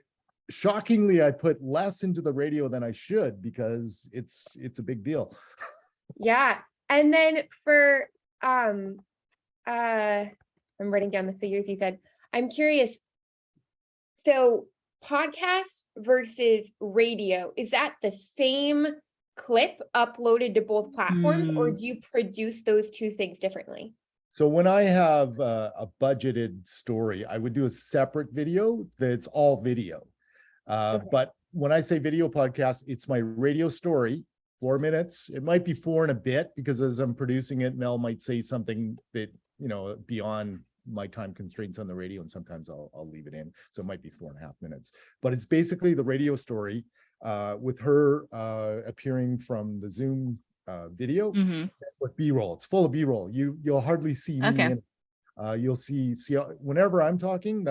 shockingly, I put less into the radio than I should because it's a big deal. Yeah. And then for I'm writing down the figures you said. I'm curious. So podcast versus radio, is that the same clip uploaded to both platforms, or do you produce those two things differently? So when I have a budgeted story, I would do a separate video that's all video. But when I say video podcast, it's my radio story, 4 minutes. It might be 4 and a bit, because as I'm producing it, Mel might say something that, beyond my time constraints on the radio, and sometimes I'll leave it in. So it might be 4.5 minutes, but it's basically the radio story with her appearing from the Zoom video with B-roll. It's full of B-roll. You'll hardly see me. Okay. You'll see whenever I'm talking,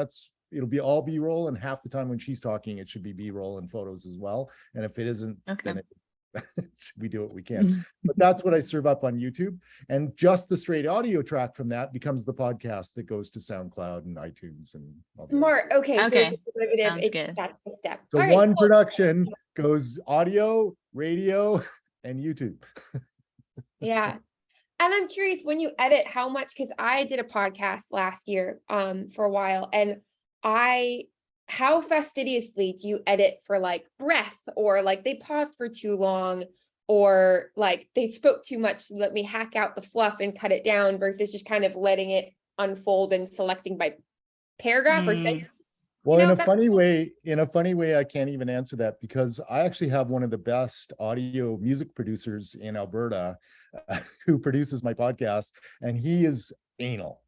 it'll be all B-roll, and half the time when she's talking, it should be B-roll and photos as well. And if it isn't, then we do what we can. But that's what I serve up on YouTube, and just the straight audio track from that becomes the podcast that goes to SoundCloud and iTunes and all Smart. Okay. Okay. So Sounds good. that's the step. So one production goes audio, radio, and YouTube. Yeah. And I'm curious, when you edit, how much, because I did a podcast last year for a while, and how fastidiously do you edit for like breath, or like they paused for too long, or like they spoke too much, so let me hack out the fluff and cut it down, versus just kind of letting it unfold and selecting by paragraph or sentence? Well, in a funny way, I can't even answer that, because I actually have one of the best audio music producers in Alberta who produces my podcast, and he is anal.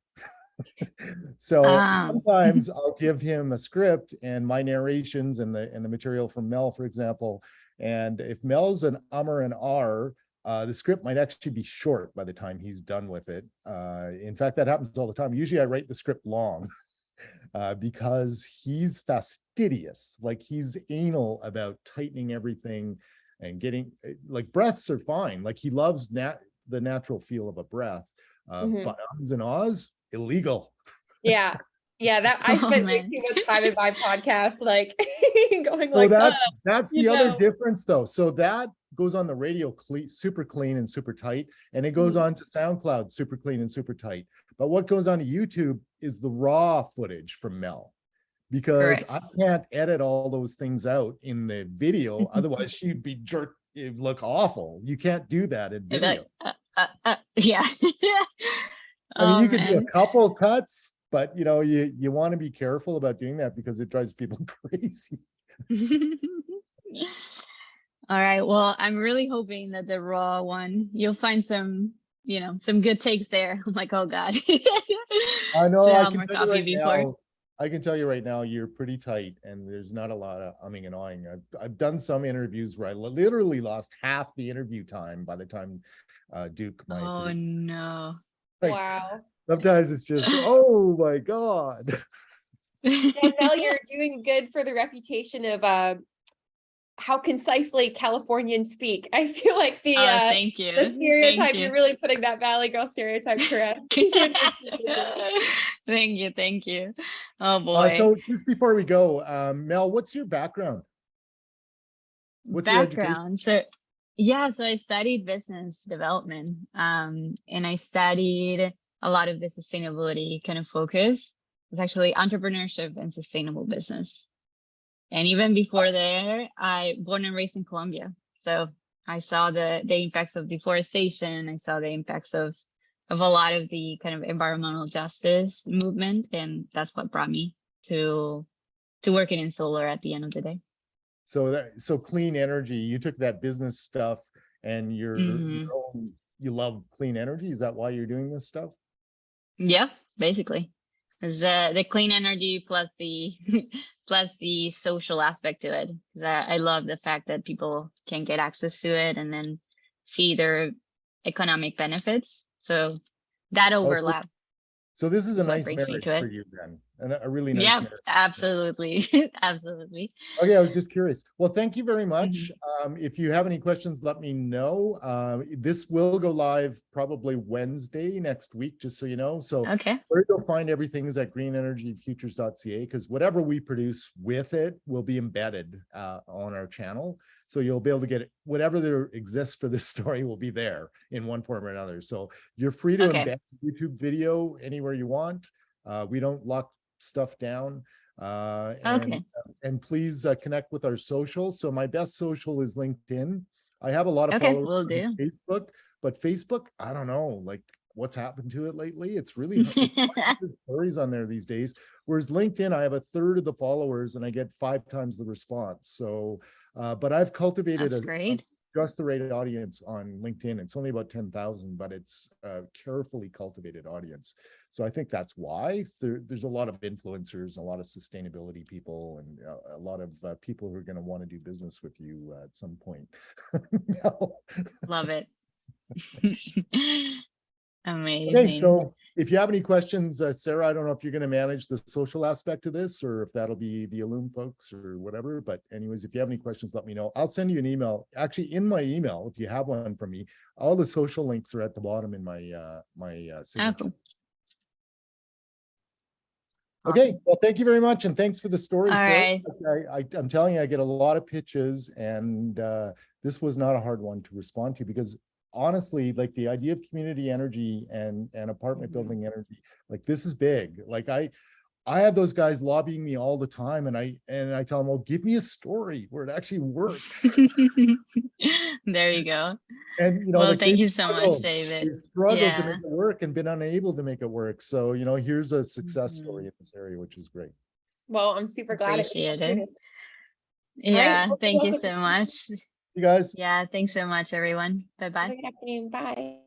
So sometimes I'll give him a script and my narrations and the material from Mel, for example. And if Mel's an or an R, the script might actually be short by the time he's done with it. In fact, that happens all the time. Usually I write the script long. Because he's fastidious, like he's anal about tightening everything and getting, like, breaths are fine. Like he loves the natural feel of a breath, but ums and ahs, illegal. Yeah. That I spent way too much time in my podcast, like going so like that's the other difference though. So that goes on the radio super clean and super tight, and it goes on to SoundCloud super clean and super tight. But what goes on to YouTube is the raw footage from Mel, because I can't edit all those things out in the video. Otherwise she'd be jerked. It'd look awful. You can't do that in video. Yeah. I mean, you could do a couple cuts, but you want to be careful about doing that, because it drives people crazy. All right. Well, I'm really hoping that the raw one, you'll find some, some good takes there. I'm like, oh God. I know, Should I have can more tell you coffee right before. now, I can tell you right now, you're pretty tight and there's not a lot of umming and ahhing. I've done some interviews where I literally lost half the interview time by the time Duke, my Oh producer, no. like, Wow. sometimes it's just, oh my God. Yeah, Mel, you're doing good for the reputation of how concisely Californians spek. I feel like Oh, thank you. the Thank stereotype, you. you're really putting that Valley Girl stereotype correct. Thank you. Thank you. Oh boy. So just before we go, Mel, what's your background? What's your education? Background. So yeah, so I studied business development. And I studied a lot of the sustainability kind of focus. It's actually entrepreneurship and sustainable business. And even before there, I born and raised in Colombia. So I saw the impacts of deforestation. I saw the impacts of a lot of the kind of environmental justice movement. And that's what brought me to working in solar at the end of the day. So clean energy, you took that business stuff and your own, you love clean energy. Is that why you're doing this stuff? Yeah, basically. Because the clean energy plus the plus the social aspect to it. I love the fact that people can get access to it and then see their economic benefits. So that overlap So this is a is what nice brings me marriage to for it. you then, and a really nice Yeah, marriage. absolutely. Absolutely. Okay, I was just curious. Well, thank you very much. Mhm. If you have any questions, let me know. This will go live probably Wednesday next week, just so you know. So Okay. where you'll find everything is at GreenEnergyFutures.ca, because whatever we produce with it will be embedded on our channel. So you'll be able to get it, whatever there exists for this story will be there in one form or another. So you're free to Okay. embed YouTube video anywhere you want. We don't lock stuff down. Okay. And please connect with our social. So my best social is LinkedIn. I have a lot of Okay. followers Will on do. Facebook, but Facebook, I don't know, like what's happened to it lately. It's really it's hard to do stories on there these days. Whereas LinkedIn, I have a third of the followers and I get 5 times the response. So, but I've cultivated That's great. just the right audience on LinkedIn. It's only about 10,000, but it's a carefully cultivated audience. So I think that's why there's a lot of influencers, a lot of sustainability people, and a lot of people who are going to want to do business with you at some point. No. Love it. Okay, Amazing. so if you have any questions, Sarah, I don't know if you're going to manage the social aspect of this or if that'll be the Illume folks or whatever. But anyways, if you have any questions, let me know. I'll send you an email. Actually, in my email, if you have one from me, all the social links are at the bottom in my signature. Okay. Okay, Awesome. well, thank you very much, and thanks for the story, All Sarah. right. I'm telling you, I get a lot of pitches, and this was not a hard one to respond to because honestly, like the idea of community energy and apartment building energy, like this is big. Like I have those guys lobbying me all the time, and I tell them, well, give me a story where it actually works. There you go. And Well, like thank you so much, David. they've struggled to Yeah. make it work and been unable to make it work. So here's a success story in this area, which is great. Well, I'm super glad it was Appreciate it. fortuitous. All right. Yeah. Well, good Thank luck you with so the- much. You guys. Yeah. Thanks so much, everyone. Bye-bye. Have a good afternoon. Bye.